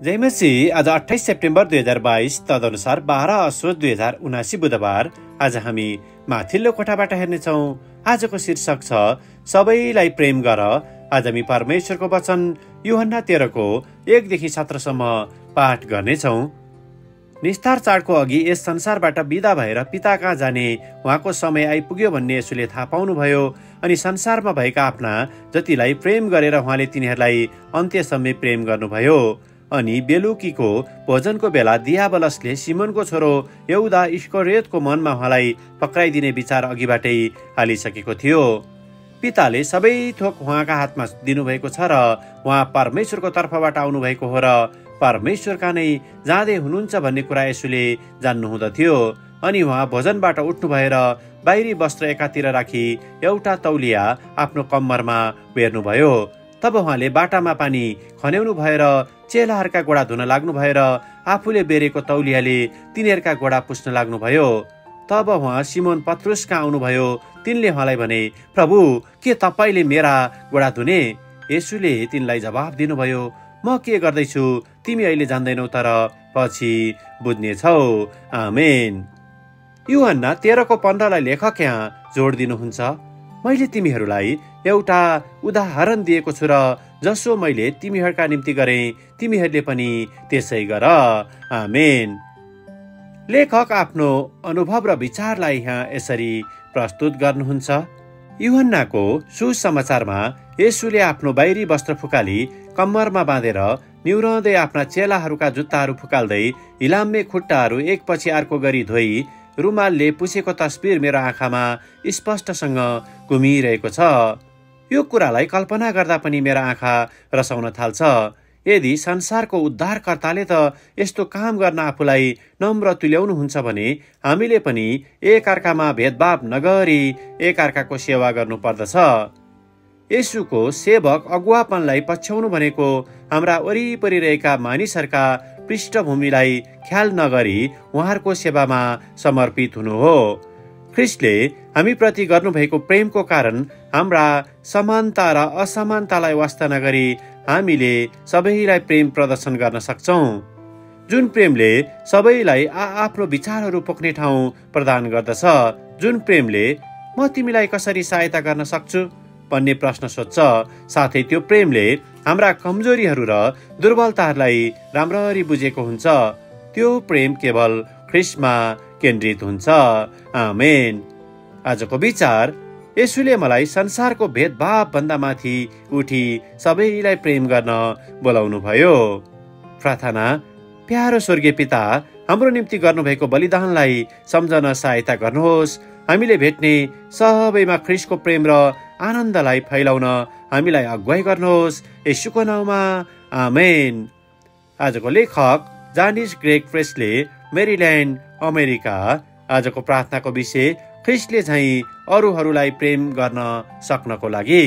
जय मसीह। आज 28 सेप्टेम्बर 2022 तदनुसार 12 असोज 2079 बुधबार। आज हामी माथिल्लो कोठाबाट हेर्नेछौँ। आजको शीर्षक छ सबैलाई प्रेम गर। आज हामी परमेश्वरको वचन यूहन्ना 13 को 1 देखि 17 सम्म पाठ गर्नेछौँ। निस्तार चाडको अघि यस संसारबाट विदा भएर पिता कहाँ जाने उहाँको समय आइपुग्यो भन्ने यसुले थाहा पाउनुभयो। अनि संसारमा भएका आफ्ना जतिलाई प्रेम गरेर उहाँले तिनीहरूलाई अन्त्यसम्म प्रेम गर्नुभयो। अनि बेलुकीको भोजनको बेला दियाबलसले सिमोनको छोरो यहुदा इस्करियोतको मनमा उहाँलाई पक्राइदिने विचार अघिबाटै हालिसकेको थियो। पिताले सबै थोक उहाँका हातमा दिनुभएको छ र उहाँ परमेश्वरको तर्फबाट आउनुभएको हो र परमेश्वरका नै जाँदै हुनुहुन्छ भन्ने कुरा यसुले जान्नुहुँदथ्यो। अनि उहाँ भोजनबाट उठ्नु भएर बाहिरी वस्त्र एकातिर राखी एउटा तौलिया आफ्नो कम्मरमा बेर्नुभयो। तब उहाँले बाटामा पानी खन्याउनु भएर चेलाहरूका गोडा धुन लाग्नु भएर आफूले बेरेको तौलियाले तिनीहरूका गोडा पुस्न लाग्नुभयो। तब उहाँ सिमोन पत्रुस कहाँ आउनुभयो। तिनले उहाँलाई भने, प्रभु, के तपाईले मेरा गोडा धुने? यसुले तिनलाई जवाफ दिनुभयो, म के गर्दैछु तिमी अहिले जान्दैनौ, तर पछि बुझ्नेछौ। आमेन। यूहन्ना 13 को 15 लाई लेखक यहाँ जोड दिनुहुन्छ। मैले तिमीहरूलाई एउटा उदाहरण दिएको छु र जसो मैले तिमीहरूका निम्ति गरेँ तिमीहरूले पनि त्यसै गर। आमेन। लेखक आफ्नो अनुभव र विचारलाई यहाँ यसरी प्रस्तुत गर्नुहुन्छ। यूहन्नाको सुसमाचारमा येशूले आफ्नो बाहिरी वस्त्र फुकाली कम्मरमा बाँधेर निहुराउँदै आफ्ना चेलाहरूका जुत्ताहरू फुकाल्दै हिलाम्मे खुट्टाहरू एकपछि अर्को गरी धोई रुमालले पुछेको तस्बिर मेरो आँखामा स्पष्टसँग घुमिरहेको छ। यो कुरालाई कल्पना गर्दा पनि मेरो आँखा रसाउन थाल्छ। यदि संसारको उद्धारकर्ताले त यस्तो काम गर्न आफूलाई नम्र तुल्याउनुहुन्छ भने हामीले पनि एकअर्कामा भेदभाव नगरी एकअर्काको सेवा गर्नुपर्दछ। येशूको सेवक अगुवापनलाई पछ्याउनु भनेको हाम्रा वरिपरि रहेका मानिसहरूका पृष्ठभूमिलाई ख्याल नगरी उहाँहरूको सेवामा समर्पित हुनु हो। ख्रिस्टले हामीप्रति गर्नुभएको प्रेमको कारण हाम्रा समानता र असमानतालाई वास्ता नगरी हामीले सबैलाई प्रेम प्रदर्शन गर्न सक्छौँ। जुन प्रेमले सबैलाई आफ्नो विचारहरू पोख्ने ठाउँ प्रदान गर्दछ, जुन प्रेमले म तिमीलाई कसरी सहायता गर्न सक्छु भन्ने प्रश्न सोध्छ। साथै त्यो प्रेमले हाम्रा कमजोरीहरू र दुर्बलताहरूलाई राम्ररी बुझेको हुन्छ। त्यो प्रेम केवल ख्रिस्टमा केन्द्रित हुन्छ। आमेन। आजको विचार, येशूले मलाई संसारको भेदभाव भन्दा माथि उठी सबैलाई प्रेम गर्न बोलाउनु भयो। प्रार्थना। प्यारो स्वर्गीय पिता, हाम्रो निम्ति गर्नुभएको बलिदानलाई सम्झन सहायता गर्नुहोस्। हामीले भेट्ने सबैमा ख्रिस्टको प्रेम र आनन्दलाई फैलाउन हामीलाई अगुवाई गर्नुहोस्। येशूको नाउँमा आमेन। आजको लेखक जानिस ग्रेग प्रेसले, मेरील्यान्ड, अमेरिका। आजको प्रार्थनाको विषय, ख्रिस्टले झैं अरूहरूलाई प्रेम गर्न सक्नको लागि।